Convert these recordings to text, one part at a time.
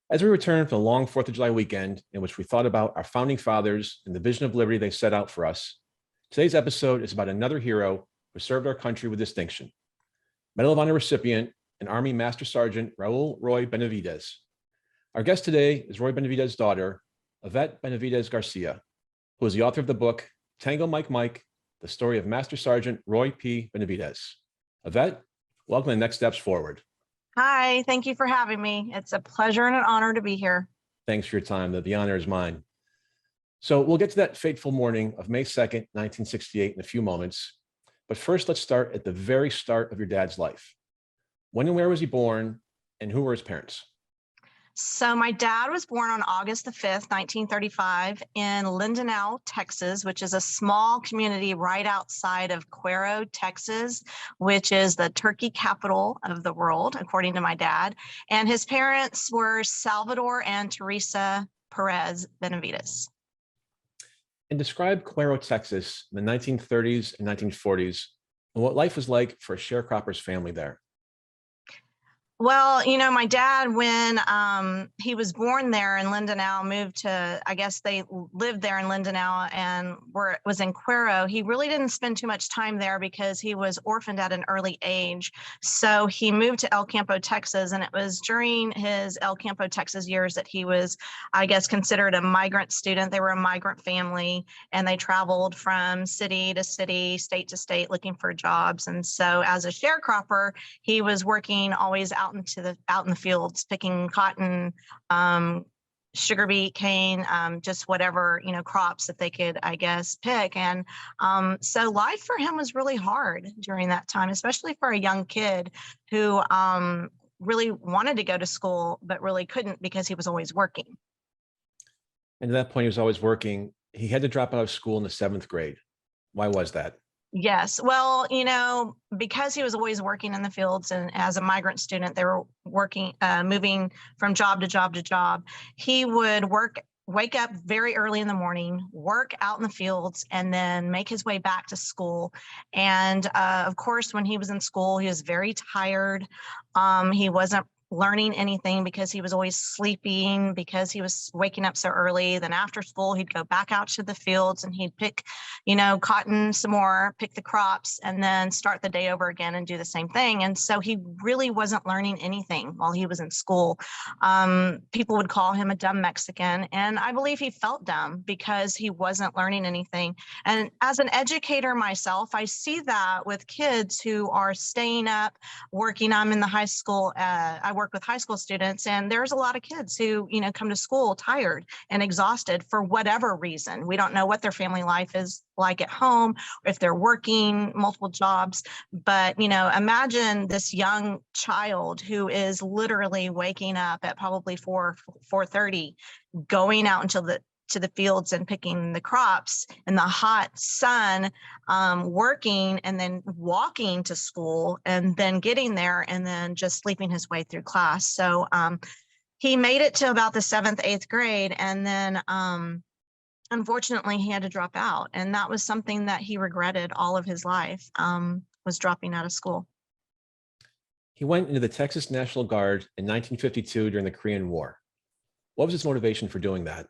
As we return from the long 4th of July weekend, in which we thought about our founding fathers and the vision of liberty they set out for us, today's episode is about another hero who served our country with distinction. Medal of Honor recipient and Army Master Sergeant Roy Benavidez. Our guest today is Roy Benavidez's daughter, Yvette Benavidez Garcia, who is the author of the book, Tango Mike Mike, the story of Master Sergeant Roy P. Benavidez. Yvette, welcome to Next Steps Forward. Hi, thank you for having me. It's a pleasure and an honor to be here. Thanks for your time. The honor is mine. So we'll get to that fateful morning of May 2nd, 1968 in a few moments. But first, let's start at the very start of your dad's life. When and where was he born, and who were his parents? So my dad was born on August the 5th, 1935 in Lindenau, Texas, which is a small community right outside of Cuero, Texas, which is the turkey capital of the world, according to my dad. And his parents were Salvador and Teresa Perez Benavidez. And describe Cuero, Texas in the 1930s and 1940s and what life was like for a sharecropper's family there. Well, my dad, when he was born there in Lindenau, moved to, I guess they lived there in Lindenau and was in Cuero. He really didn't spend too much time there because he was orphaned at an early age. So he moved to El Campo, Texas, and it was during his El Campo, Texas years that he was, I guess, considered a migrant student. They were a migrant family, and they traveled from city to city, state to state, looking for jobs. And so as a sharecropper, he was working always out in the fields, picking cotton, sugar beet, cane, just whatever, crops that they could, I guess, pick. And so life for him was really hard during that time, especially for a young kid who really wanted to go to school, but really couldn't because he was always working. And at that point, he was always working. He had to drop out of school in the 7th grade. Why was that? Yes. Well, because he was always working in the fields and as a migrant student, they were working, moving from job to job to job. He would wake up very early in the morning, work out in the fields, and then make his way back to school. And of course, when he was in school, he was very tired. He wasn't learning anything because he was always sleeping, because he was waking up so early. Then after school, he'd go back out to the fields and he'd pick, cotton some more, pick the crops, and then start the day over again and do the same thing. And so he really wasn't learning anything while he was in school. People would call him a dumb Mexican, and I believe he felt dumb because he wasn't learning anything. And as an educator myself, I see that with kids who are staying up, working. I'm in the high school, I work with high school students, and there's a lot of kids who, come to school tired and exhausted for whatever reason. We don't know what their family life is like at home, or if they're working multiple jobs. But, imagine this young child who is literally waking up at probably 4:30, going out until to the fields and picking the crops in the hot sun, working and then walking to school and then getting there and then just sleeping his way through class. So he made it to about the 7th, 8th grade. And then unfortunately, he had to drop out. And that was something that he regretted all of his life, was dropping out of school. He went into the Texas National Guard in 1952 during the Korean War. What was his motivation for doing that?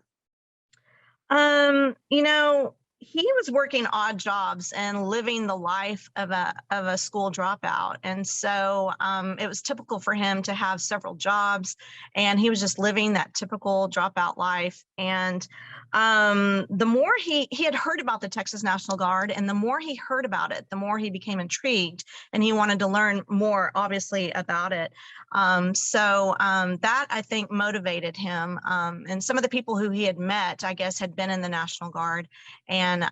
He was working odd jobs and living the life of a school dropout. And so it was typical for him to have several jobs, and he was just living that typical dropout life. And the more he had heard about the Texas National Guard, and the more he heard about it, the more he became intrigued, and he wanted to learn more, obviously, about it. So that, I think, motivated him. And some of the people who he had met, I guess, had been in the National Guard, and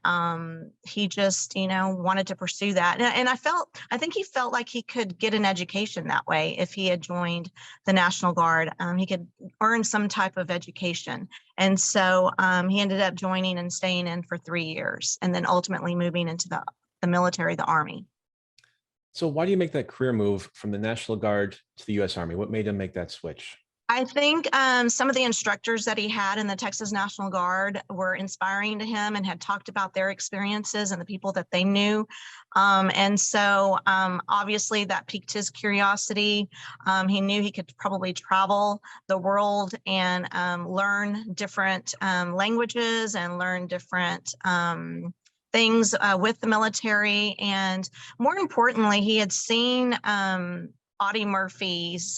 he just, wanted to pursue that. And I think he felt like he could get an education that way. If he had joined the National Guard, he could earn some type of education. And so he ended up joining and staying in for 3 years, and then ultimately moving into the military, the Army. So why do you make that career move from the National Guard to the U.S. Army? What made him make that switch? I think some of the instructors that he had in the Texas National Guard were inspiring to him and had talked about their experiences and the people that they knew. And so obviously that piqued his curiosity. He knew he could probably travel the world and learn different languages and learn different things with the military. And more importantly, he had seen Audie Murphy's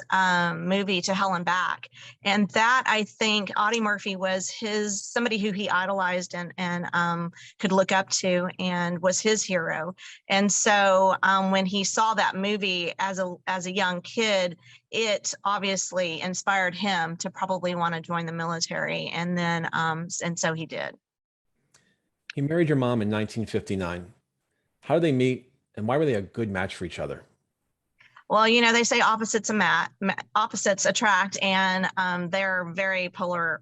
movie To Hell and Back. And that, I think Audie Murphy was somebody who he idolized and could look up to and was his hero. And so when he saw that movie as a young kid, it obviously inspired him to probably want to join the military. And then, and so he did. He married your mom in 1959. How did they meet, and why were they a good match for each other? Well, they say opposites attract, and they're very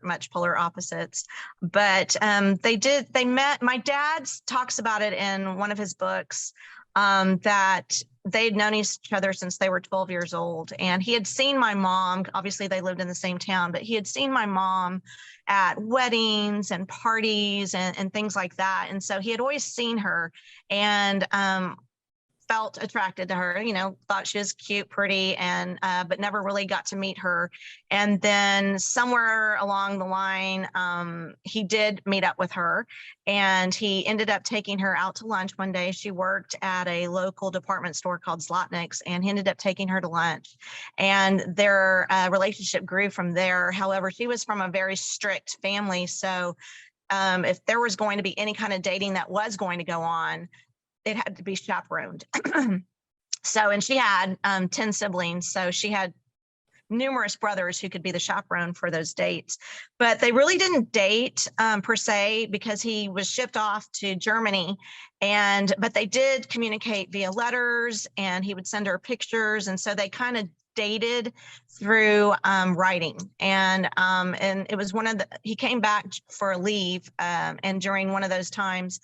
much polar opposites. But they met. My dad talks about it in one of his books, that they'd known each other since they were 12 years old. And he had seen my mom, obviously they lived in the same town, but he had seen my mom at weddings and parties and things like that. And so he had always seen her and felt attracted to her, thought she was cute, pretty, and but never really got to meet her. And then somewhere along the line, he did meet up with her, and he ended up taking her out to lunch one day. She worked at a local department store called Zlotnick's, and he ended up taking her to lunch. And their relationship grew from there. However, she was from a very strict family, so if there was going to be any kind of dating that was going to go on, it had to be chaperoned. So, and she had 10 siblings. So she had numerous brothers who could be the chaperone for those dates. But they really didn't date per se, because he was shipped off to Germany. But they did communicate via letters, and he would send her pictures. And so they kind of dated through writing. And it was he came back for a leave. And during one of those times,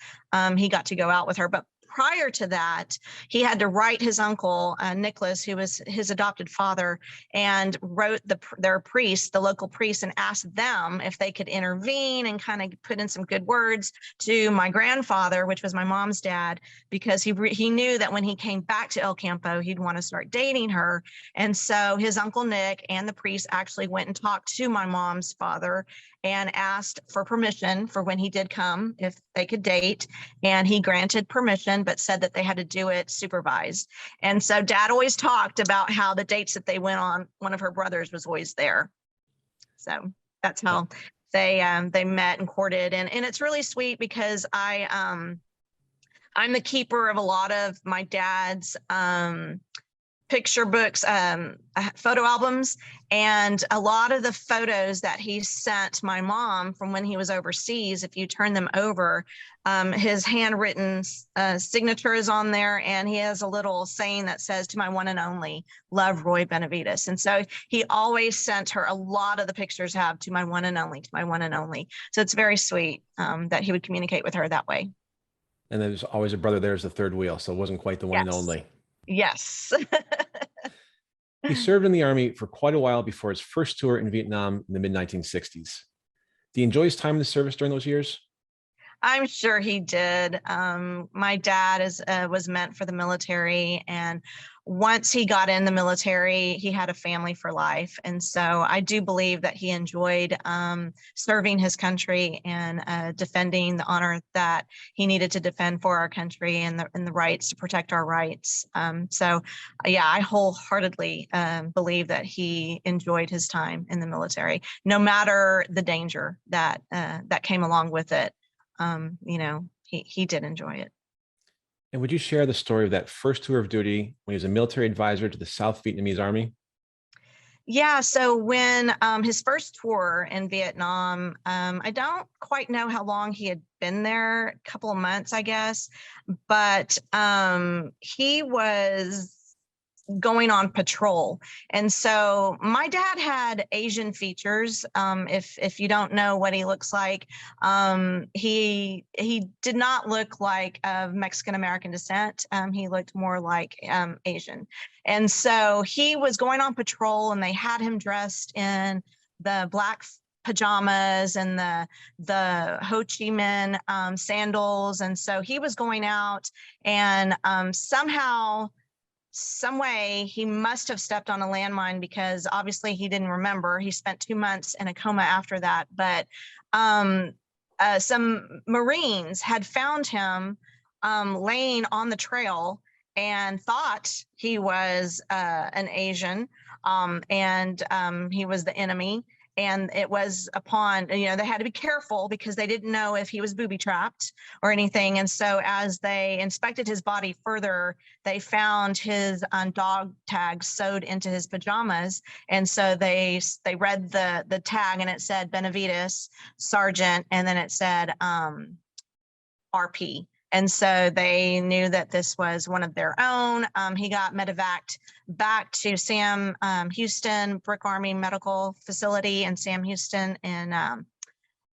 he got to go out with her. But prior to that, he had to write his uncle, Nicholas, who was his adopted father, and wrote their priest, the local priest, and asked them if they could intervene and kind of put in some good words to my grandfather, which was my mom's dad, because he knew that when he came back to El Campo, he'd want to start dating her. And so his uncle Nick and the priest actually went and talked to my mom's father and asked for permission for when he did come, if they could date. And he granted permission, but said that they had to do it supervised. And so Dad always talked about how the dates that they went on, one of her brothers was always there. So that's how they met and courted. And it's really sweet, because I'm the keeper of a lot of my dad's picture books, photo albums, and a lot of the photos that he sent my mom from when he was overseas, if you turn them over, his handwritten signature is on there, and he has a little saying that says, "To my one and only, love, Roy Benavidez." And so he always sent her, a lot of the pictures have "To my one and only, to my one and only." So it's very sweet that he would communicate with her that way. And there's always a brother there as the third wheel, so it wasn't quite the one and only. Yes. He served in the Army for quite a while before his first tour in Vietnam in the mid-1960s. Did he enjoy his time in the service during those years? I'm sure he did. My dad was meant for the military, and once he got in the military, he had a family for life. And so I do believe that he enjoyed serving his country and defending the honor that he needed to defend for our country, and the rights to protect our rights. So yeah, I wholeheartedly believe that he enjoyed his time in the military, no matter the danger that came along with it. He did enjoy it. And would you share the story of that first tour of duty when he was a military advisor to the South Vietnamese Army? Yeah, so when his first tour in Vietnam, I don't quite know how long he had been there, a couple of months, I guess, but he was going on patrol. And so my dad had Asian features. If you don't know what he looks like, he did not look like of Mexican American descent. He looked more like Asian. And so he was going on patrol, and they had him dressed in the black pajamas and the Ho Chi Minh sandals. And so he was going out, and somehow, some way, he must have stepped on a landmine, because obviously he didn't remember. He spent 2 months in a coma after that. But some Marines had found him laying on the trail and thought he was an Asian, and he was the enemy. And it was upon, they had to be careful, because they didn't know if he was booby trapped or anything. And so as they inspected his body further, they found his dog tag sewed into his pajamas. And so they read the tag, and it said Benavidez Sergeant, and then it said RP. And so they knew that this was one of their own. He got medevaced back to Sam Houston Brick Army Medical Facility in Sam Houston in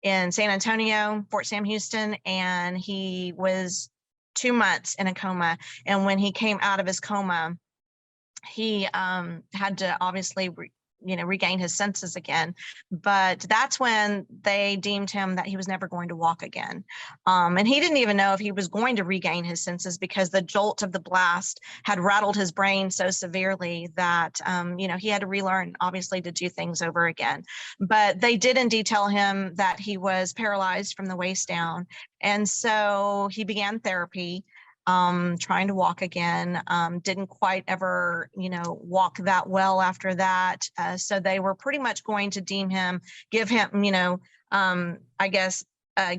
San Antonio, Fort Sam Houston, and he was 2 months in a coma. And when he came out of his coma, he had to obviously regain his senses again. But that's when they deemed him that he was never going to walk again. And he didn't even know if he was going to regain his senses, because the jolt of the blast had rattled his brain so severely that, he had to relearn, obviously, to do things over again. But they did indeed tell him that he was paralyzed from the waist down. And so he began therapy, trying to walk again, didn't quite ever, walk that well after that. So they were pretty much going to give him,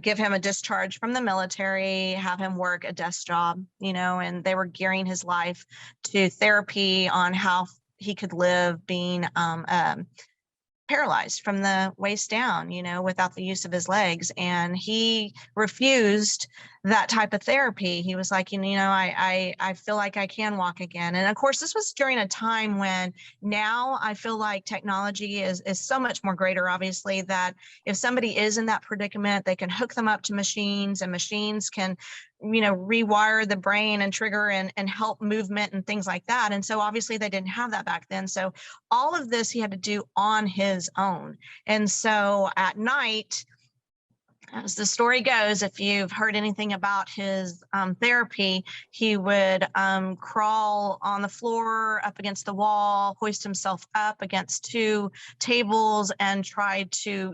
give him a discharge from the military, have him work a desk job, and they were gearing his life to therapy on how he could live being paralyzed from the waist down, without the use of his legs. And he refused that type of therapy. He was like, I feel like I can walk again. And of course, this was during a time when, now I feel like technology is so much more greater, obviously, that if somebody is in that predicament, they can hook them up to machines, and machines can rewire the brain and trigger and help movement and things like that. And so obviously they didn't have that back then. So all of this he had to do on his own. And so at night, as the story goes, if you've heard anything about his therapy, he would crawl on the floor up against the wall, hoist himself up against 2 tables, and try to,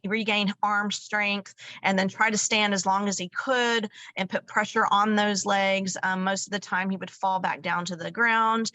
regain arm strength, and then try to stand as long as he could and put pressure on those legs. Most of the time he would fall back down to the ground.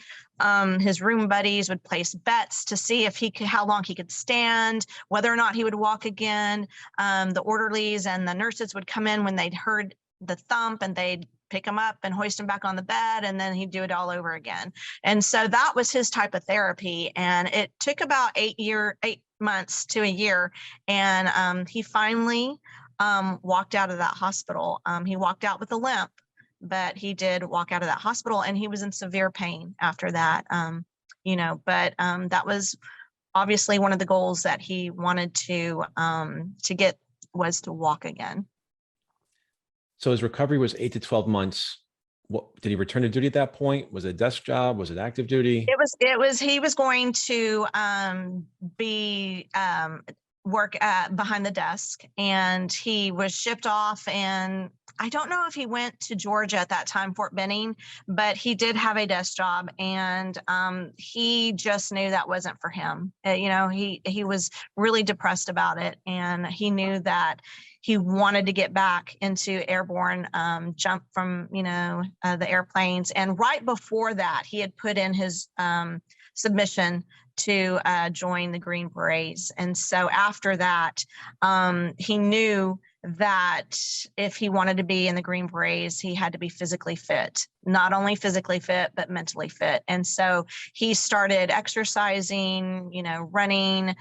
His room buddies would place bets to see if how long he could stand, whether or not he would walk again. The orderlies and the nurses would come in when they'd heard the thump, and they'd pick him up and hoist him back on the bed, and then he'd do it all over again. And so that was his type of therapy. And it took about 8 months to a year. And he finally walked out of that hospital. He walked out with a limp, but he did walk out of that hospital, and he was in severe pain after that. But that was obviously one of the goals that he wanted to get, was to walk again. So his recovery was 8 to 12 months. What did he return to duty at that point? Was it a desk job? Was it active duty? He was going to work behind the desk, and he was shipped off. And I don't know if he went to Georgia at that time, Fort Benning, but he did have a desk job, and he just knew that wasn't for him. He was really depressed about it, and he knew that he wanted to get back into airborne, jump from, the airplanes. And right before that, he had put in his submission to join the Green Berets. And so after that, he knew that if he wanted to be in the Green Berets, he had to be physically fit, not only physically fit, but mentally fit. And so he started exercising, running,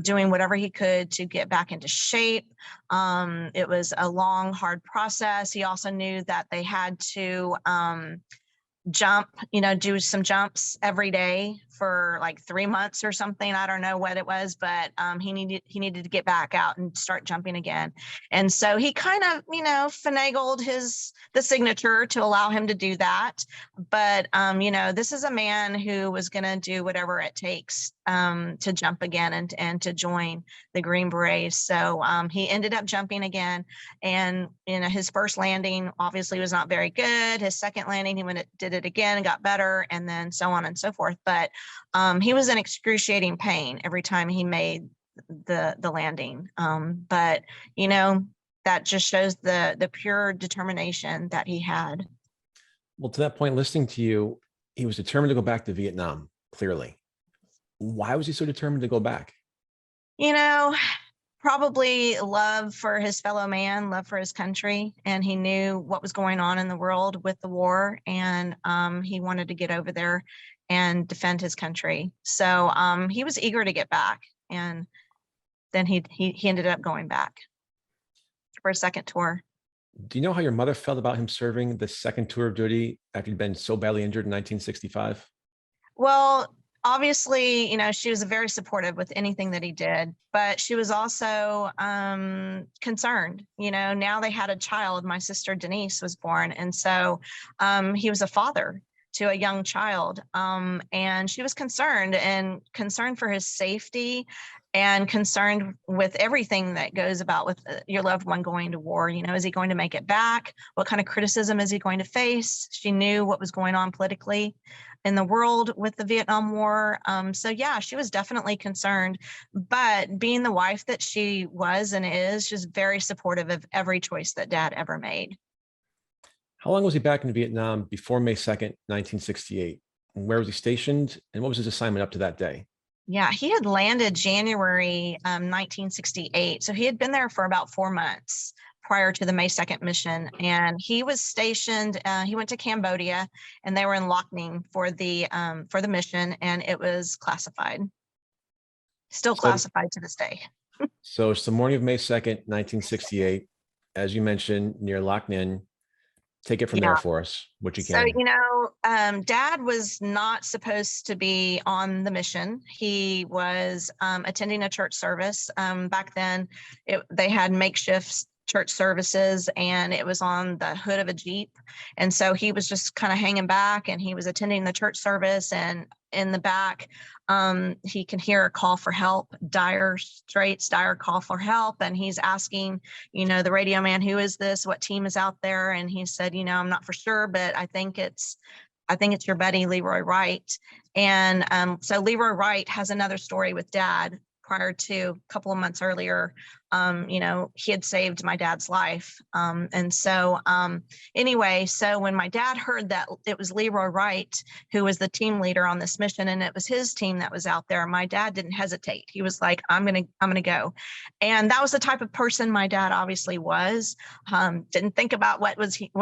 doing whatever he could to get back into shape. It was a long, hard process. He also knew that they had to jump, do some jumps every day for like 3 months or something. I don't know what it was, but he needed to get back out and start jumping again. And so he kind of, finagled the signature to allow him to do that. But this is a man who was going to do whatever it takes to jump again and to join the Green Berets. So he ended up jumping again, and his first landing obviously was not very good. His second landing, he did it again and got better, and then so on and so forth. But he was in excruciating pain every time he made the landing. But that just shows the pure determination that he had. Well, to that point, listening to you, he was determined to go back to Vietnam, clearly. Why was he so determined to go back? Probably love for his fellow man, love for his country. And he knew what was going on in the world with the war. And he wanted to get over there and defend his country. So he was eager to get back. And then he ended up going back for a second tour. Do you know how your mother felt about him serving the second tour of duty after he'd been so badly injured in 1965? Well, obviously, she was very supportive with anything that he did, but she was also concerned. Now they had a child. My sister Denise was born, and so he was a father to a young child, and she was concerned for his safety, and concerned with everything that goes about with your loved one going to war. Is he going to make it back? What kind of criticism is he going to face? She knew what was going on politically in the world with the Vietnam War. So yeah, she was definitely concerned, but being the wife that she was and is, she's very supportive of every choice that Dad ever made. How long was he back in Vietnam before May 2nd, 1968? And where was he stationed? And what was his assignment up to that day? Yeah, he had landed January 1968. So he had been there for about 4 months prior to the May 2nd mission. And he was stationed, he went to Cambodia, and they were in Loc Ninh for the mission, and it was classified. Still classified to this day. So it's the morning of May 2nd, 1968, as you mentioned, near Loc Ninh. Take it from there for us, what you can. So, Dad was not supposed to be on the mission. He was attending a church service. Back then, they had makeshift church services, and it was on the hood of a Jeep. And so he was just kind of hanging back, and he was attending the church service, and in the back, he can hear a call for help, dire straits, dire call for help. And he's asking, the radio man, who is this? What team is out there? And he said, I'm not for sure, but I think it's your buddy, Leroy Wright. And so Leroy Wright has another story with Dad. Prior to a couple of months earlier, he had saved my dad's life. And so anyway, so when my dad heard that it was Leroy Wright who was the team leader on this mission, and it was his team that was out there, my dad didn't hesitate. He was like, I'm gonna go. And that was the type of person my dad obviously was. Didn't think about what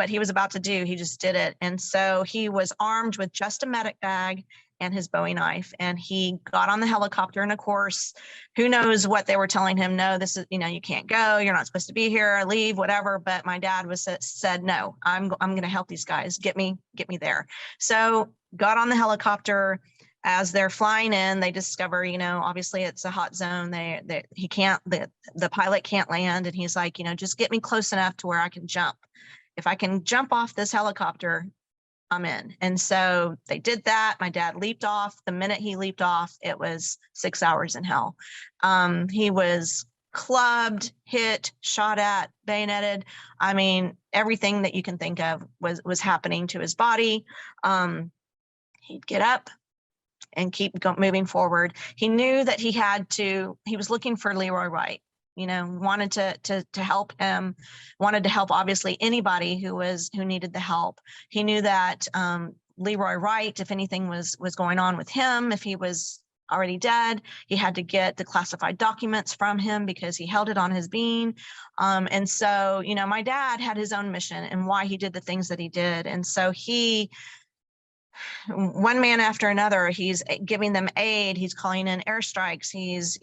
he was about to do. He just did it. And so he was armed with just a medic bag and his Bowie knife. And he got on the helicopter, and of course, who knows what they were telling him. No, this is, you can't go. You're not supposed to be here, leave, whatever. But my dad said, no, I'm going to help these guys. Get me there. So got on the helicopter. As they're flying in, they discover, obviously it's a hot zone. The pilot can't land. And he's like, just get me close enough to where I can jump. If I can jump off this helicopter, I'm in. And so they did that. My dad leaped off. The minute he leaped off, it was 6 hours in hell. He was clubbed, hit, shot at, bayoneted. I mean, everything that you can think of was happening to his body. He'd get up and keep moving forward. He knew that he was looking for Leroy Wright. Wanted to help him, wanted to help obviously anybody who needed the help. He knew that Leroy Wright, if anything was going on with him, if he was already dead, he had to get the classified documents from him because he held it on his bean. And so, my dad had his own mission and why he did the things that he did. And so one man after another, he's giving them aid. He's calling in airstrikes. He's,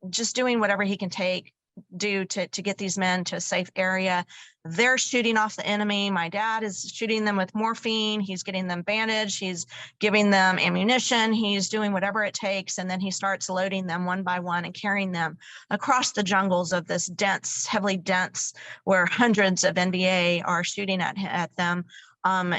just doing whatever he can take do to get these men to a safe area. They're shooting off the enemy. My dad is shooting them with morphine. He's getting them bandaged. He's giving them ammunition. He's doing whatever it takes. And then he starts loading them one by one and carrying them across the jungles of this dense, heavily dense, where hundreds of NBA are shooting at them.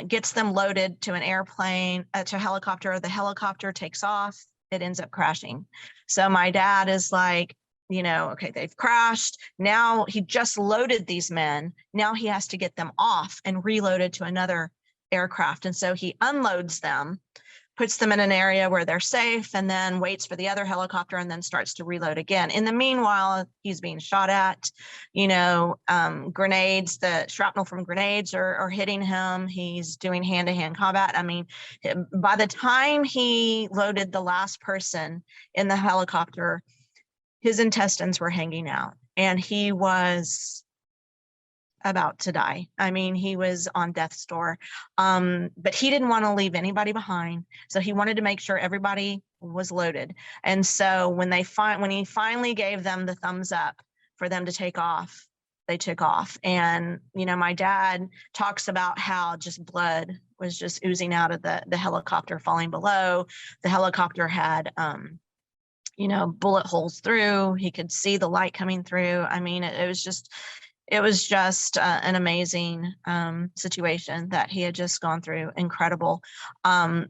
Gets them loaded to an airplane, to a helicopter. The helicopter takes off. It ends up crashing. So my dad is like, okay, they've crashed. Now he just loaded these men. Now he has to get them off and reloaded to another aircraft. And so he unloads them, puts them in an area where they're safe, and then waits for the other helicopter and then starts to reload again. In the meanwhile, he's being shot at, grenades, the shrapnel from grenades are hitting him. He's doing hand-to-hand combat. I mean, by the time he loaded the last person in the helicopter, his intestines were hanging out and he was about to die. I mean, he was on death's door, but he didn't want to leave anybody behind. So he wanted to make sure everybody was loaded. And so when he finally gave them the thumbs up for them to take off, they took off. And, my dad talks about how just blood was just oozing out of the helicopter falling below. The helicopter had, bullet holes through. He could see the light coming through. I mean, it was just an amazing situation that he had just gone through. Incredible. And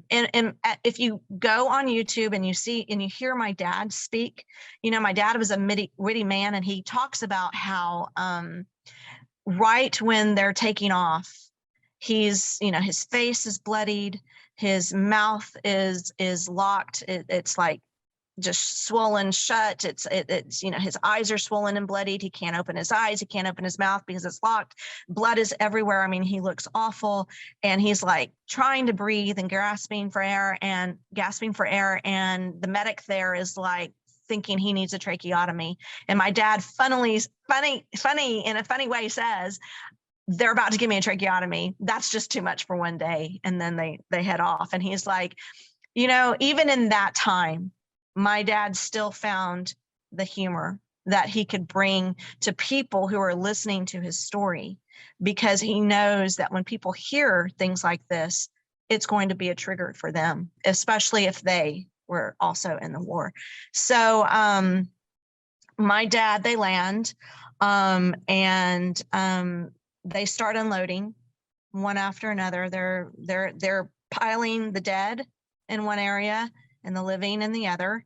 if you go on YouTube and you see and you hear my dad speak, my dad was a witty man, and he talks about how right when they're taking off, he's, his face is bloodied, his mouth is locked. It's like just swollen shut. It's his eyes are swollen and bloodied. He can't open his eyes. He can't open his mouth because it's locked. Blood is everywhere. I mean, he looks awful, and he's like trying to breathe and gasping for air. And the medic there is like thinking he needs a tracheotomy. And my dad funny in a funny way says, they're about to give me a tracheotomy. That's just too much for one day. And then they head off. And he's like, even in that time, my dad still found the humor that he could bring to people who are listening to his story, because he knows that when people hear things like this, it's going to be a trigger for them, especially if they were also in the war. So my dad, they land and they start unloading one after another. They're piling the dead in one area and the living in the other.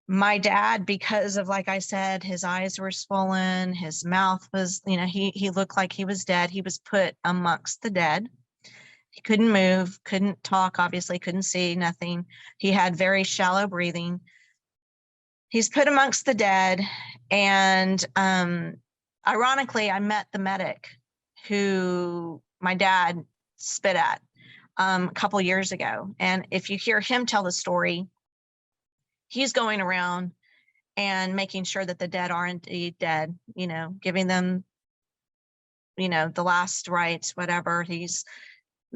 My dad, because of, like I said, his eyes were swollen, his mouth was, he looked like he was dead. He was put amongst the dead. He couldn't move, couldn't talk, obviously couldn't see, nothing. He had very shallow breathing. He's put amongst the dead. And ironically, I met the medic who my dad spit at a couple years ago. And if you hear him tell the story, he's going around and making sure that the dead are indeed dead, giving them, the last rites, whatever. He's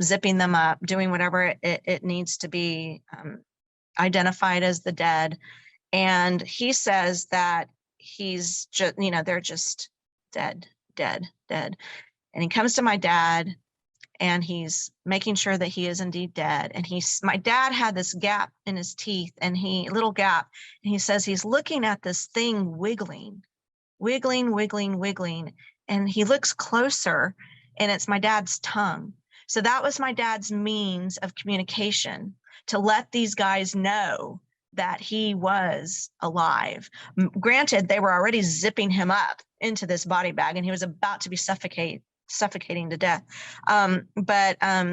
zipping them up, doing whatever it needs to be identified as the dead. And he says that he's just, they're just dead. And he comes to my dad, and he's making sure that he is indeed dead. And my dad had this gap in his teeth, and little gap. And he says he's looking at this thing wiggling. And he looks closer, and it's my dad's tongue. So that was my dad's means of communication, to let these guys know that he was alive. Granted, they were already zipping him up into this body bag, and he was about to be suffocating to death.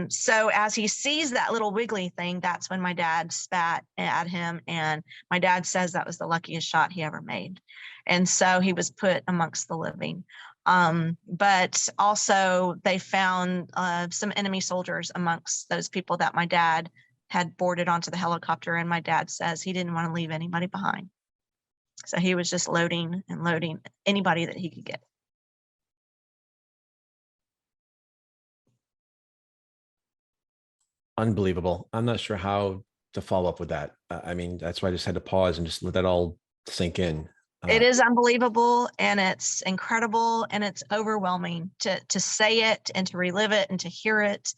So as he sees that little wiggly thing, that's when my dad spat at him. And my dad says that was the luckiest shot he ever made. And so he was put amongst the living. But also they found some enemy soldiers amongst those people that my dad had boarded onto the helicopter. And my dad says he didn't want to leave anybody behind. So he was just loading anybody that he could get. Unbelievable. I'm not sure how to follow up with that. I mean, that's why I just had to pause and just let that all sink in. It is unbelievable, and it's incredible, and it's overwhelming to say it and to relive it and to hear it.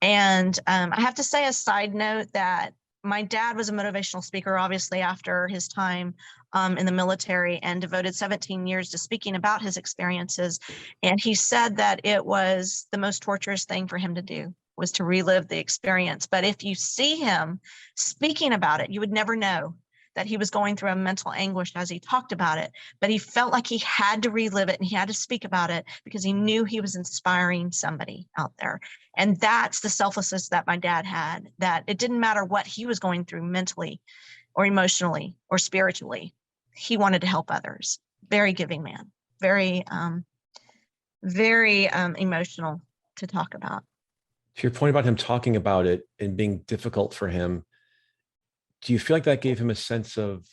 And I have to say a side note that my dad was a motivational speaker, obviously, after his time in the military, and devoted 17 years to speaking about his experiences. And he said that it was the most torturous thing for him to do, was to relive the experience. But if you see him speaking about it, you would never know that he was going through a mental anguish as he talked about it. But he felt like he had to relive it and he had to speak about it because he knew he was inspiring somebody out there. And that's the selflessness that my dad had, that it didn't matter what he was going through mentally or emotionally or spiritually. He wanted to help others. Very giving man, very emotional to talk about. To your point about him talking about it and being difficult for him, do you feel like that gave him a sense of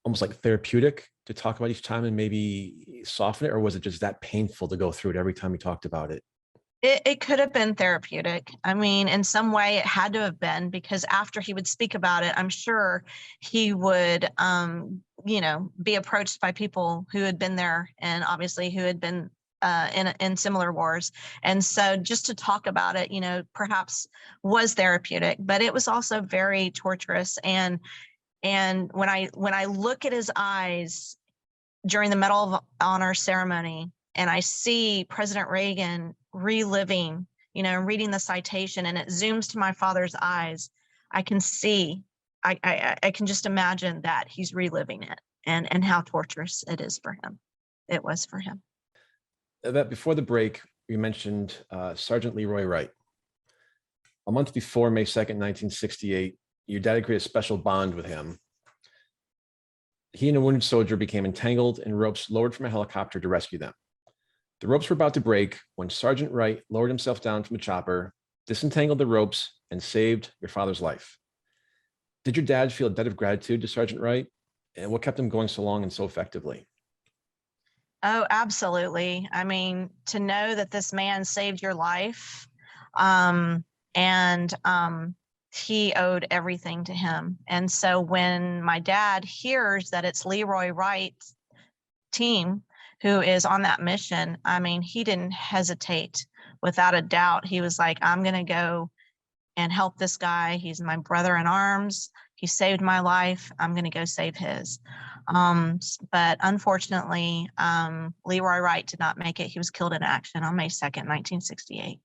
almost like therapeutic to talk about each time and maybe soften it? Or was it just that painful to go through it every time he talked about it? It could have been therapeutic. I mean, in some way it had to have been, because after he would speak about it, I'm sure he would, be approached by people who had been there and obviously who had been in similar wars. And so just to talk about it, perhaps was therapeutic, but it was also very torturous. And when I look at his eyes during the Medal of Honor ceremony, and I see President Reagan reliving, reading the citation, and it zooms to my father's eyes, I can see, I can just imagine that he's reliving it and how torturous it is for him. It was for him. That before the break, you mentioned Sergeant Leroy Wright. A month before May 2nd, 1968, your dad created a special bond with him. He and a wounded soldier became entangled in ropes lowered from a helicopter to rescue them. The ropes were about to break when Sergeant Wright lowered himself down from the chopper, disentangled the ropes, and saved your father's life. Did your dad feel a debt of gratitude to Sergeant Wright? And what kept him going so long and so effectively? Oh, absolutely. I mean, to know that this man saved your life, and he owed everything to him. And so when my dad hears that it's Leroy Wright's team who is on that mission, I mean, he didn't hesitate. Without a doubt, he was like, I'm going to go and help this guy. He's my brother in arms. He saved my life. I'm going to go save his. But unfortunately, Leroy Wright did not make it. He was killed in action on May 2nd, 1968.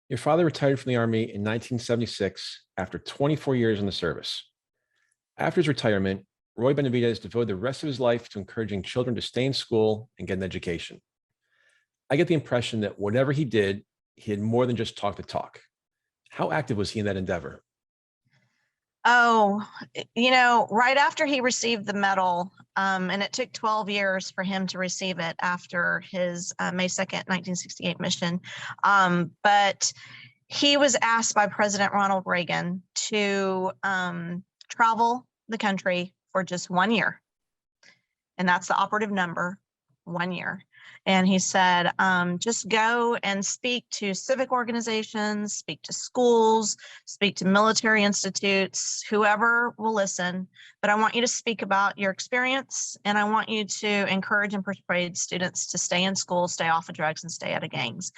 Your father retired from the Army in 1976 after 24 years in the service. After his retirement, Roy Benavidez devoted the rest of his life to encouraging children to stay in school and get an education. I get the impression that whatever he did, he had more than just talk the talk. How active was he in that endeavor? Oh, right after he received the medal, and it took 12 years for him to receive it after his May 2nd, 1968 mission. But he was asked by President Ronald Reagan to travel the country for just 1 year. And that's the operative number, 1 year. And he said, just go and speak to civic organizations, speak to schools, speak to military institutes, whoever will listen. But I want you to speak about your experience, and I want you to encourage and persuade students to stay in school, stay off of drugs, and stay out of gangs.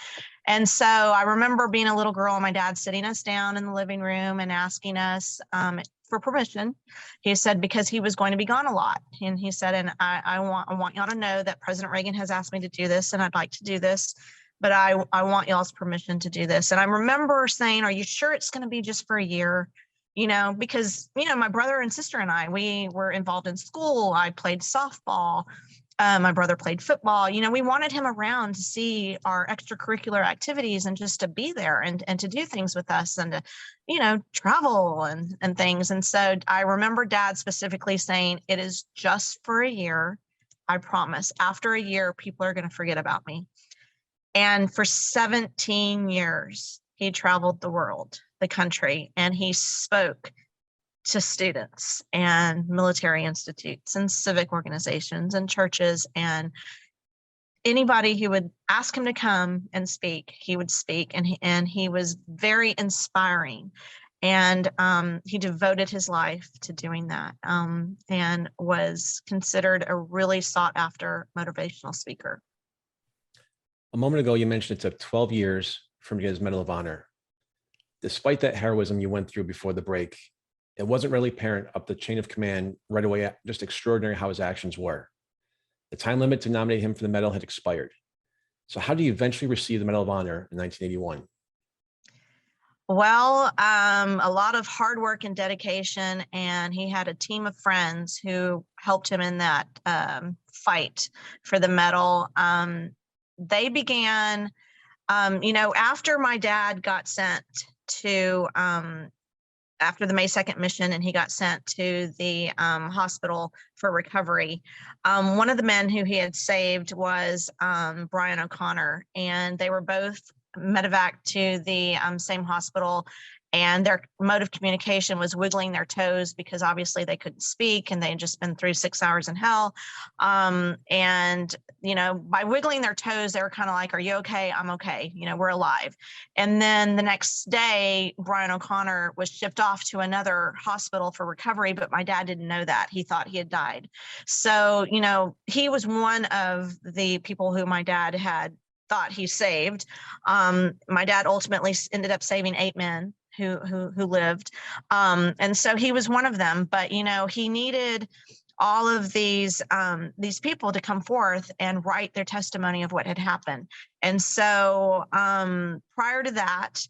And so I remember being a little girl, and my dad sitting us down in the living room and asking us for permission. He said, because he was going to be gone a lot. And he said, and I want y'all to know that President Reagan has asked me to do this, and I'd like to do this, but I want y'all's permission to do this. And I remember saying, are you sure it's going to be just for a year? Because, my brother and sister and I, we were involved in school. I played softball. My brother played football. We wanted him around to see our extracurricular activities and just to be there and to do things with us and to, travel and things. And so I remember Dad specifically saying, it is just for a year. I promise. After a year, people are going to forget about me. And for 17 years, he traveled the world, the country, and he spoke to students and military institutes and civic organizations and churches, and anybody who would ask him to come and speak, he would speak, and he was very inspiring. And he devoted his life to doing that, and was considered a really sought after motivational speaker. A moment ago, you mentioned it took 12 years for him to get his Medal of Honor. Despite that heroism you went through before the break, it wasn't really apparent up the chain of command right away, just extraordinary how his actions were. The time limit to nominate him for the medal had expired. So how did he eventually receive the Medal of Honor in 1981? Well, a lot of hard work and dedication, and he had a team of friends who helped him in that fight for the medal. They began, after my dad got sent to, after the May 2nd mission, and he got sent to the hospital for recovery. One of the men who he had saved was Brian O'Connor, and they were both medevac to the same hospital, and their mode of communication was wiggling their toes because obviously they couldn't speak and they had just been through 6 hours in hell. And, by wiggling their toes, they were kind of like, are you okay? I'm okay. We're alive. And then the next day, Brian O'Connor was shipped off to another hospital for recovery, but my dad didn't know that. He thought he had died. So, he was one of the people who my dad had thought he saved. My dad ultimately ended up saving 8 men who lived. And so he was one of them, but he needed all of these people to come forth and write their testimony of what had happened. And so prior to that,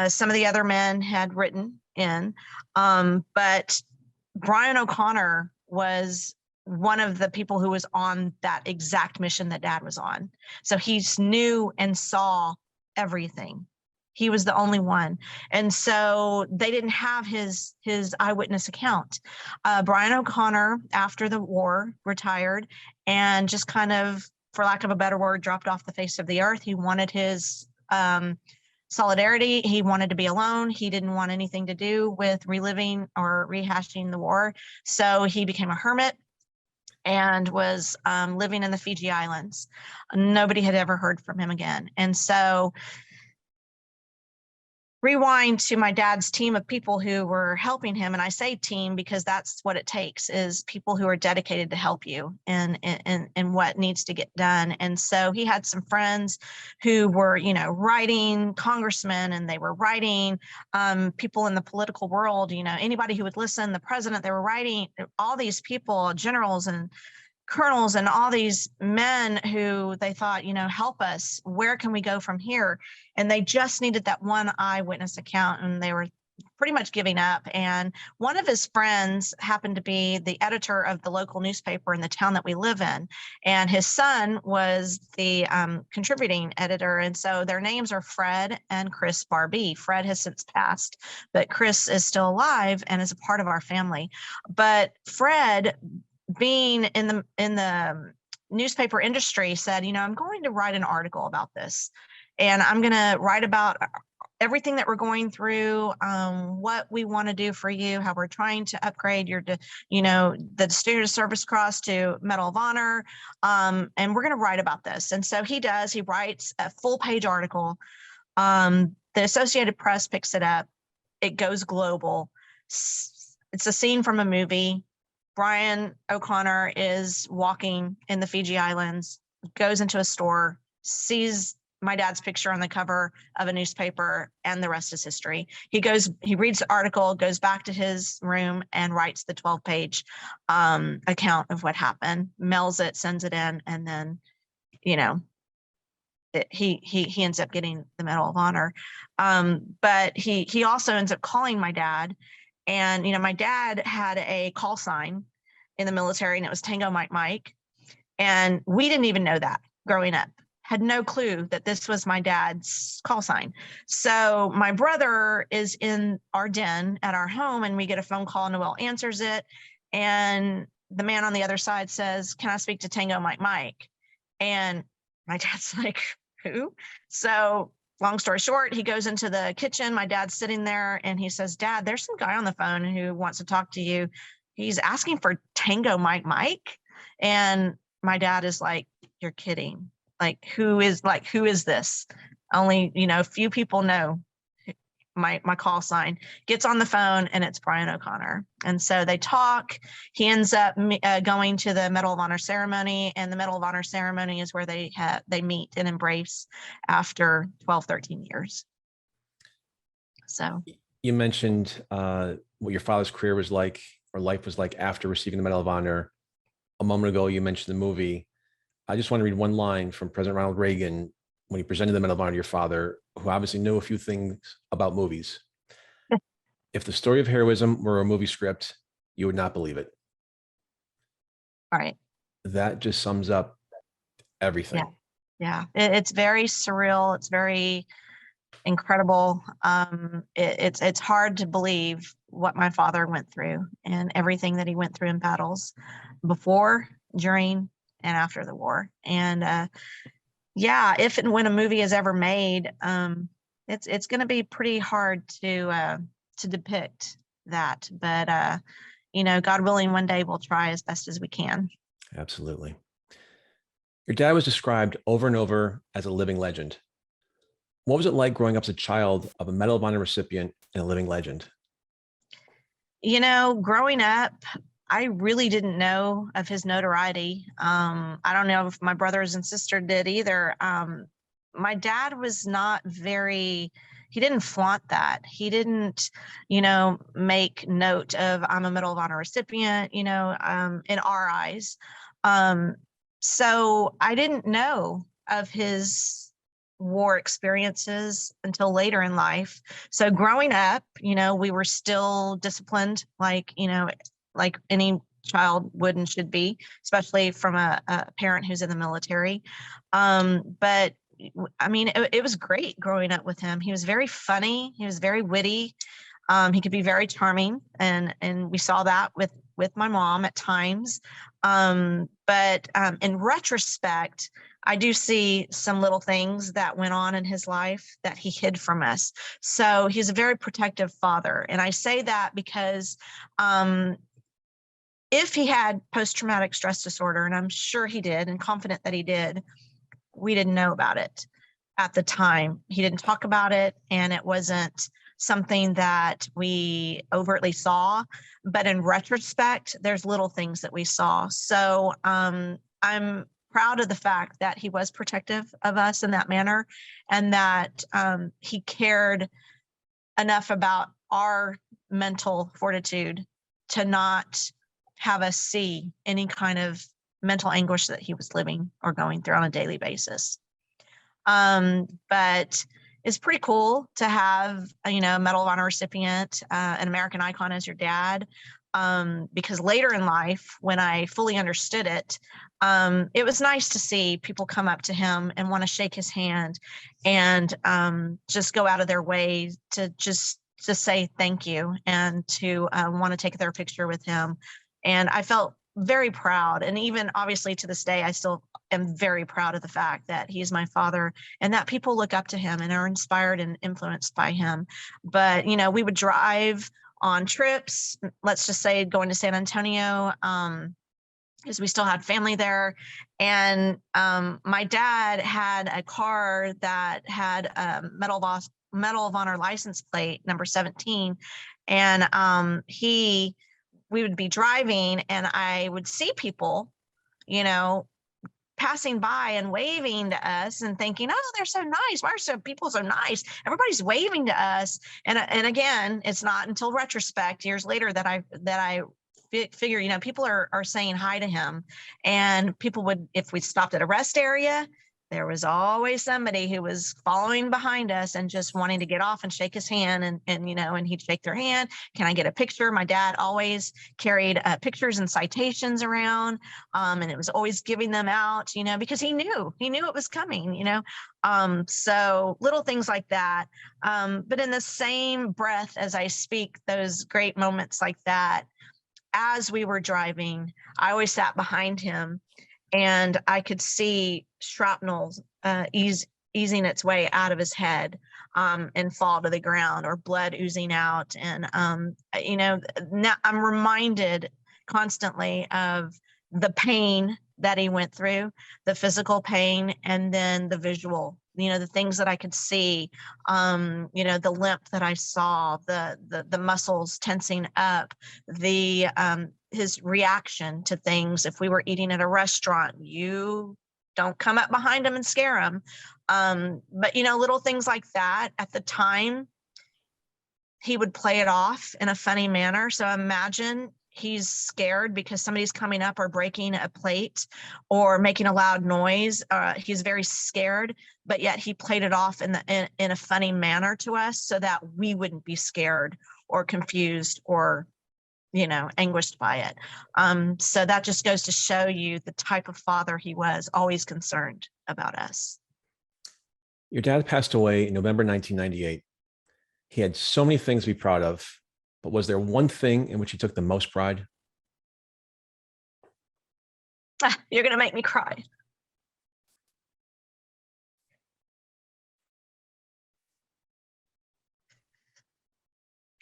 some of the other men had written in, but Brian O'Connor was one of the people who was on that exact mission that Dad was on. So he knew and saw everything. He was the only one. And so they didn't have his eyewitness account. Brian O'Connor, after the war, retired and just kind of, for lack of a better word, dropped off the face of the earth. He wanted his solidarity. He wanted to be alone. He didn't want anything to do with reliving or rehashing the war. So he became a hermit and was living in the Fiji Islands. Nobody had ever heard from him again. And so rewind to my dad's team of people who were helping him. And I say team because that's what it takes, is people who are dedicated to help you and what needs to get done. And so he had some friends who were, writing congressmen, and they were writing people in the political world, anybody who would listen, the president. They were writing all these people, generals and colonels and all these men who they thought, help us. Where can we go from here? And they just needed that one eyewitness account, and they were pretty much giving up. And one of his friends happened to be the editor of the local newspaper in the town that we live in. And his son was the contributing editor. And so their names are Fred and Chris Barbie. Fred has since passed, but Chris is still alive and is a part of our family. But Fred, being in the newspaper industry, said, I'm going to write an article about this, and I'm going to write about everything that we're going through, what we want to do for you, how we're trying to upgrade your, the Distinguished Service Cross to Medal of Honor, and we're going to write about this. And so he does. He writes a full-page article. The Associated Press picks it up. It goes global. It's a scene from a movie. Brian O'Connor is walking in the Fiji Islands, goes into a store, sees my dad's picture on the cover of a newspaper, and the rest is history. He reads the article, goes back to his room, and writes the 12-page account of what happened, mails it, sends it in, and then, he ends up getting the Medal of Honor. But he also ends up calling my dad. And, my dad had a call sign in the military, and it was Tango Mike Mike. And we didn't even know that growing up, had no clue that this was my dad's call sign. So my brother is in our den at our home, and we get a phone call. Noel answers it. And the man on the other side says, "Can I speak to Tango Mike Mike?" And my dad's like, "Who?" So long story short, he goes into the kitchen. My dad's sitting there, and he says, "Dad, there's some guy on the phone who wants to talk to you. He's asking for Tango Mike Mike." And my dad is like, "You're kidding. Who is this?" Only, few people know my call sign, gets on the phone, and it's Brian O'Connor. And so they talk. He ends up going to the Medal of Honor ceremony, and the Medal of Honor ceremony is where they meet and embrace after 12, 13 years. So you mentioned what your father's career was like, or life was like, after receiving the Medal of Honor. A moment ago, you mentioned the movie. I just want to read one line from President Ronald Reagan when he presented the Medal of Honor to your father, who obviously knew a few things about movies. If the story of heroism were a movie script, you would not believe it. all right. That just sums up everything. Yeah. It's very surreal. It's very incredible. It's hard to believe what my father went through and everything that he went through in battles before, during, and after the war. And if and when a movie is ever made, it's going to be pretty hard to depict that. But God willing, one day we'll try as best as we can. Absolutely. Your dad was described over and over as a living legend. What was it like growing up as a child of a Medal of Honor recipient and a living legend? Growing up, I really didn't know of his notoriety. I don't know if my brothers and sister did either. My dad was not he didn't flaunt that. He didn't, make note of, I'm a Medal of Honor recipient, in our eyes. So I didn't know of his war experiences until later in life. So growing up, we were still disciplined, like any child would and should be, especially from a parent who's in the military. But I mean, it was great growing up with him. He was very funny. He was very witty. He could be very charming, and we saw that with my mom at times. But in retrospect, I do see some little things that went on in his life that he hid from us. So he's a very protective father. And I say that because if he had post-traumatic stress disorder, and I'm sure he did, and confident that he did, we didn't know about it at the time. He didn't talk about it, and it wasn't something that we overtly saw. But in retrospect, there's little things that we saw. So I'm proud of the fact that he was protective of us in that manner, and that he cared enough about our mental fortitude to not have us see any kind of mental anguish that he was living or going through on a daily basis. But it's pretty cool to have, a Medal of Honor recipient, an American icon as your dad, because later in life, when I fully understood it, it was nice to see people come up to him and want to shake his hand and just go out of their way to say thank you and to want to take their picture with him. And I felt very proud. And even obviously to this day, I still am very proud of the fact that he's my father and that people look up to him and are inspired and influenced by him. But, we would drive on trips, let's just say going to San Antonio, because we still had family there. And my dad had a car that had a Medal of Honor license plate number 17. And we would be driving and I would see people, passing by and waving to us and thinking, oh, they're so nice. Why are people so nice? Everybody's waving to us. And again, it's not until retrospect, years later, that I figure, people are saying hi to him. And people would, if we stopped at a rest area, there was always somebody who was following behind us and just wanting to get off and shake his hand, and he'd shake their hand. Can I get a picture? My dad always carried pictures and citations around, and it was always giving them out, because he knew it was coming, so little things like that. But in the same breath as I speak those great moments like that, as we were driving, I always sat behind him. And I could see shrapnel easing its way out of his head and fall to the ground, or blood oozing out. And, now I'm reminded constantly of the pain that he went through, the physical pain, and then the visual the things that I could see, the limp that I saw, the muscles tensing up, his reaction to things. If we were eating at a restaurant, you don't come up behind him and scare him. But little things like that. At the time, he would play it off in a funny manner. So imagine he's scared because somebody's coming up or breaking a plate or making a loud noise. He's very scared, but yet he played it off in a funny manner to us so that we wouldn't be scared or confused or, anguished by it. So that just goes to show you the type of father he was, always concerned about us. Your dad passed away in November 1998. He had so many things to be proud of, but was there one thing in which he took the most pride? You're going to make me cry.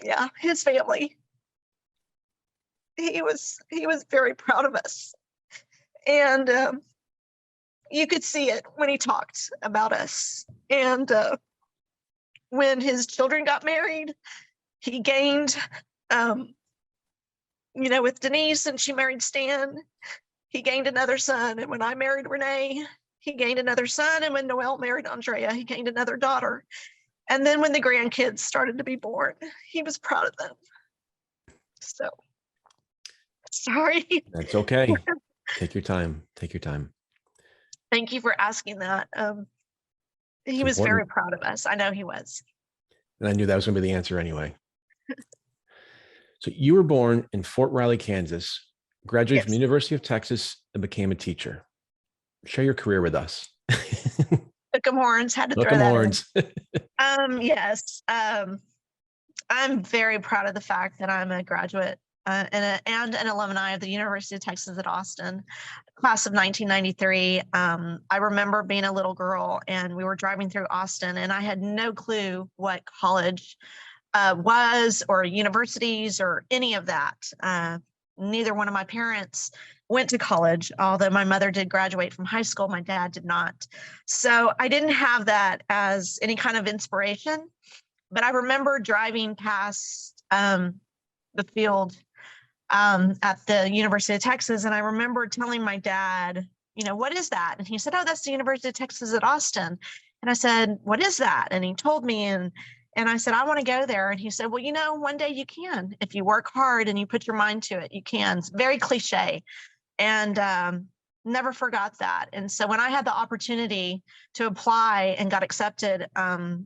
Yeah, his family. He was very proud of us. And you could see it when he talked about us. And when his children got married, he gained, with Denise, and she married Stan, he gained another son. And when I married Renee, he gained another son. And when Noelle married Andrea, he gained another daughter. And then when the grandkids started to be born, he was proud of them. So, sorry. That's okay. Take your time. Take your time. Thank you for asking that. He was very proud of us. I know he was. And I knew that was going to be the answer anyway. So you were born in Fort Riley, Kansas, graduated from the University of Texas, and became a teacher. Share your career with us. Took 'em horns, had to Took throw 'em that horns. Yes. I'm very proud of the fact that I'm a graduate and an alumni of the University of Texas at Austin, class of 1993. I remember being a little girl and we were driving through Austin and I had no clue what college was or universities or any of that. Neither one of my parents went to college, although my mother did graduate from high school. My dad did not. So I didn't have that as any kind of inspiration. But I remember driving past the field at the University of Texas, and I remember telling my dad, what is that? And he said, oh, that's the University of Texas at Austin. And I said, what is that? And he told me, and I said, I want to go there. And he said, well, one day you can. If you work hard and you put your mind to it, you can. It's very cliche. And never forgot that. And so when I had the opportunity to apply and got accepted,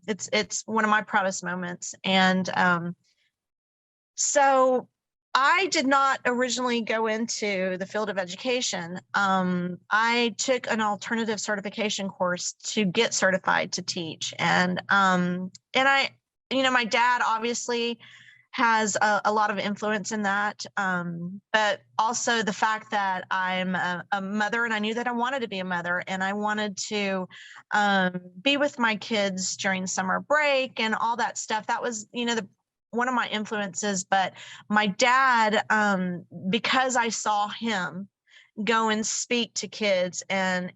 it's one of my proudest moments. And so I did not originally go into the field of education. I took an alternative certification course to get certified to teach. And I, my dad obviously has a lot of influence in that. But also the fact that I'm a mother and I knew that I wanted to be a mother and I wanted to be with my kids during summer break and all that stuff. That was, one of my influences. But my dad, because I saw him go and speak to kids and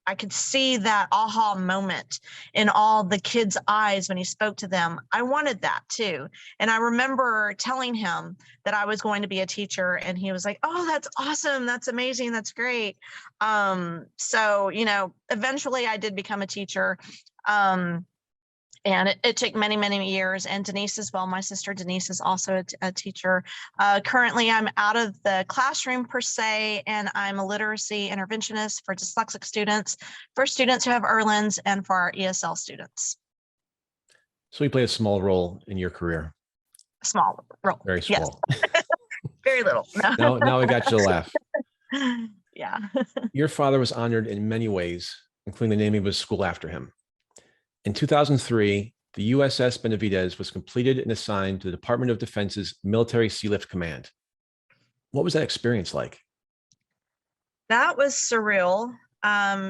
I could see that aha moment in all the kids' eyes when he spoke to them. I wanted that too. And I remember telling him that I was going to be a teacher and he was like, oh, that's awesome. That's amazing. That's great. So, eventually I did become a teacher. And it took many, many years. And Denise as well. My sister Denise is also a teacher. Currently, I'm out of the classroom per se, and I'm a literacy interventionist for dyslexic students, for students who have Erlands, and for our ESL students. So you play a small role in your career. Small role. Very small. Yes. Very little. No. Now I got you to laugh. Yeah. Your father was honored in many ways, including the naming of his school after him. In 2003, the USS Benavidez was completed and assigned to the Department of Defense's Military Sealift Command. What was that experience like? That was surreal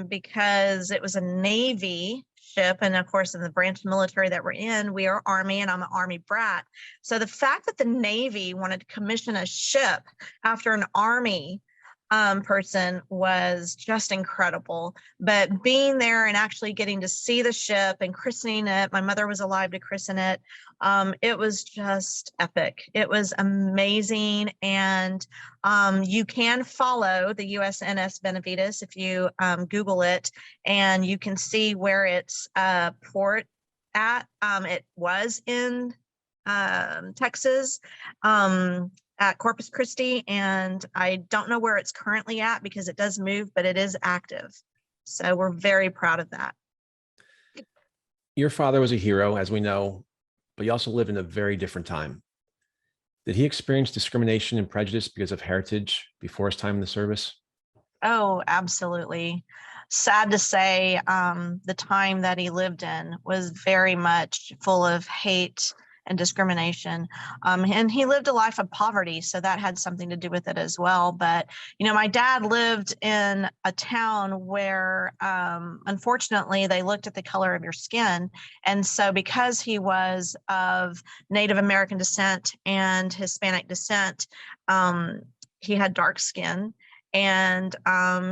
because it was a Navy ship. And of course, in the branch of military that we're in, we are Army and I'm an Army brat. So the fact that the Navy wanted to commission a ship after an Army person was just incredible. But being there and actually getting to see the ship and christening it, my mother was alive to christen it. It was just epic. It was amazing. And you can follow the USNS Benavidez if you Google it, and you can see where its port at. It was in Texas. At Corpus Christi, and I don't know where it's currently at because it does move, but it is active. So we're very proud of that. Your father was a hero, as we know, but he also lived in a very different time. Did he experience discrimination and prejudice because of heritage before his time in the service? Oh, absolutely. Sad to say, the time that he lived in was very much full of hate and discrimination. And he lived a life of poverty, so that had something to do with it as well. But, my dad lived in a town where, unfortunately, they looked at the color of your skin. And so because he was of Native American descent and Hispanic descent, he had dark skin, and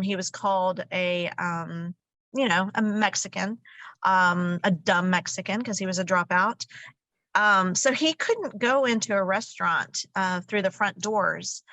he was called a Mexican, a dumb Mexican, because he was a dropout. So he couldn't go into a restaurant through the front doors.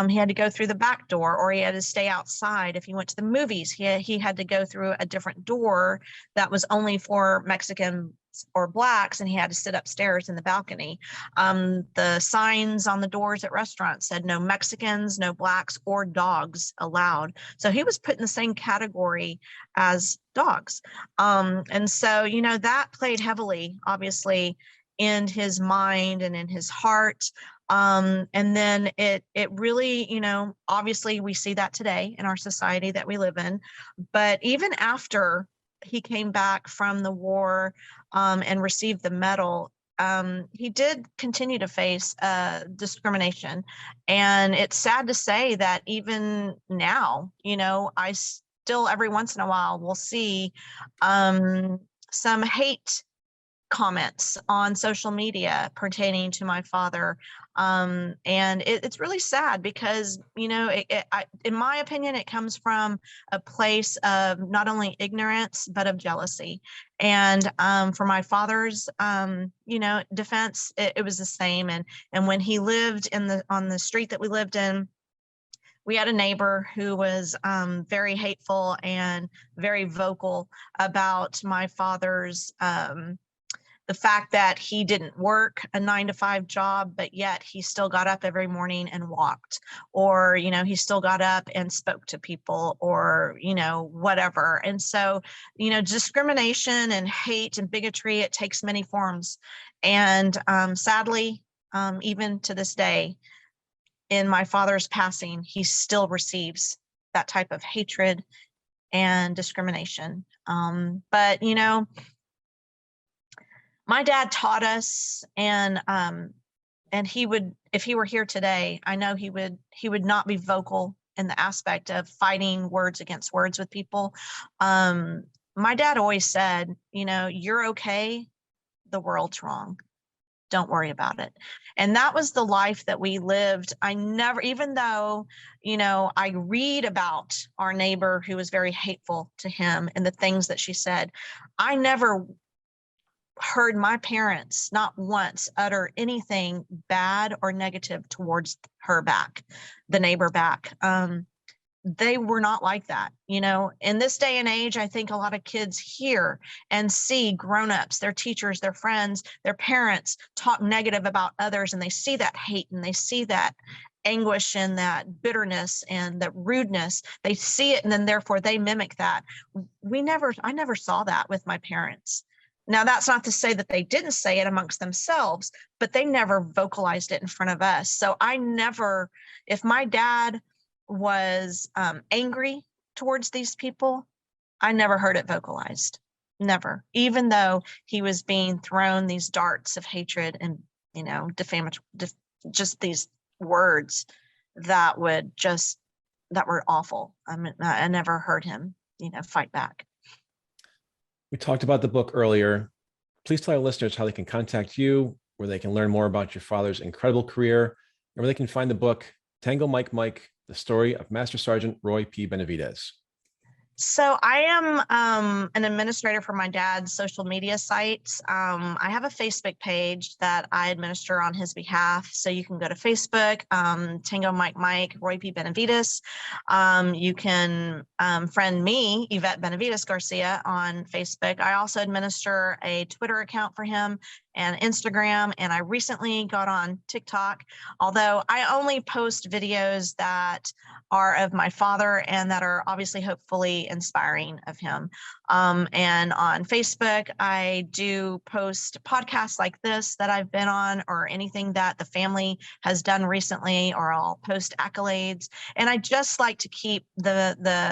He had to go through the back door, or he had to stay outside. If he went to the movies, he had to go through a different door that was only for Mexicans or Blacks, and he had to sit upstairs in the balcony. The signs on the doors at restaurants said no Mexicans, no Blacks, or dogs allowed. So he was put in the same category as dogs. And so, that played heavily, obviously, in his mind and in his heart. And then it really, obviously we see that today in our society that we live in. But even after he came back from the war and received the medal, he did continue to face discrimination. And it's sad to say that even now, I still every once in a while will see some hate comments on social media pertaining to my father. And it's really sad because, in my opinion, it comes from a place of not only ignorance, but of jealousy. And for my father's, defense, it was the same. And when he lived on the street that we lived in, we had a neighbor who was very hateful and very vocal about my father's the fact that he didn't work a 9-to-5 job, but yet he still got up every morning and walked, or, he still got up and spoke to people, or, whatever. And so, discrimination and hate and bigotry, it takes many forms. And sadly, even to this day, in my father's passing, he still receives that type of hatred and discrimination. But, my dad taught us, and he would, if he were here today, I know he would not be vocal in the aspect of fighting words against words with people. My dad always said, you're okay, the world's wrong. Don't worry about it. And that was the life that we lived. I never, even though, I read about our neighbor who was very hateful to him and the things that she said, I never heard my parents not once utter anything bad or negative towards her back, the neighbor back. They were not like that. In this day and age, I think a lot of kids hear and see grown-ups, their teachers, their friends, their parents talk negative about others, and they see that hate and they see that anguish and that bitterness and that rudeness. They see it, and then therefore they mimic that. I never saw that with my parents. Now, that's not to say that they didn't say it amongst themselves, but they never vocalized it in front of us. So if my dad was angry towards these people, I never heard it vocalized. Never. Even though he was being thrown these darts of hatred and, defamatory, just these words that were awful. I never heard him, fight back. We talked about the book earlier. Please tell our listeners how they can contact you, where they can learn more about your father's incredible career, and where they can find the book, Tango Mike Mike, the story of Master Sergeant Roy P. Benavidez. So I am an administrator for my dad's social media sites. I have a Facebook page that I administer on his behalf. So you can go to Facebook, Tango Mike Mike, Roy P. Benavidez. You can friend me, Yvette Benavidez Garcia, on Facebook. I also administer a Twitter account for him and Instagram, and I recently got on TikTok, although I only post videos that are of my father and that are obviously hopefully inspiring of him. And on Facebook, I do post podcasts like this that I've been on, or anything that the family has done recently, or I'll post accolades. And I just like to keep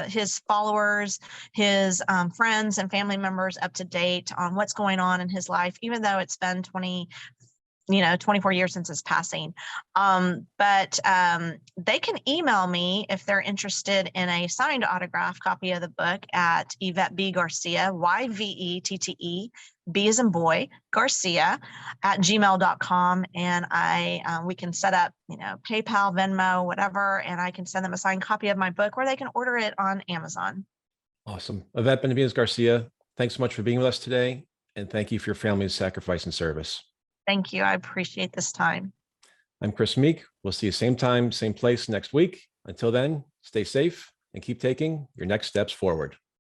his followers, his friends and family members up to date on what's going on in his life, even though it's been 24 years since his passing. But they can email me if they're interested in a signed autograph copy of the book at Yvette B. Garcia, YVETTE, B as in boy, Garcia at gmail.com. And we can set up, PayPal, Venmo, whatever, and I can send them a signed copy of my book, or they can order it on Amazon. Awesome. Yvette Benavidez Garcia, thanks so much for being with us today. And thank you for your family's sacrifice and service. Thank you. I appreciate this time. I'm Chris Meek. We'll see you same time, same place next week. Until then, stay safe and keep taking your next steps forward.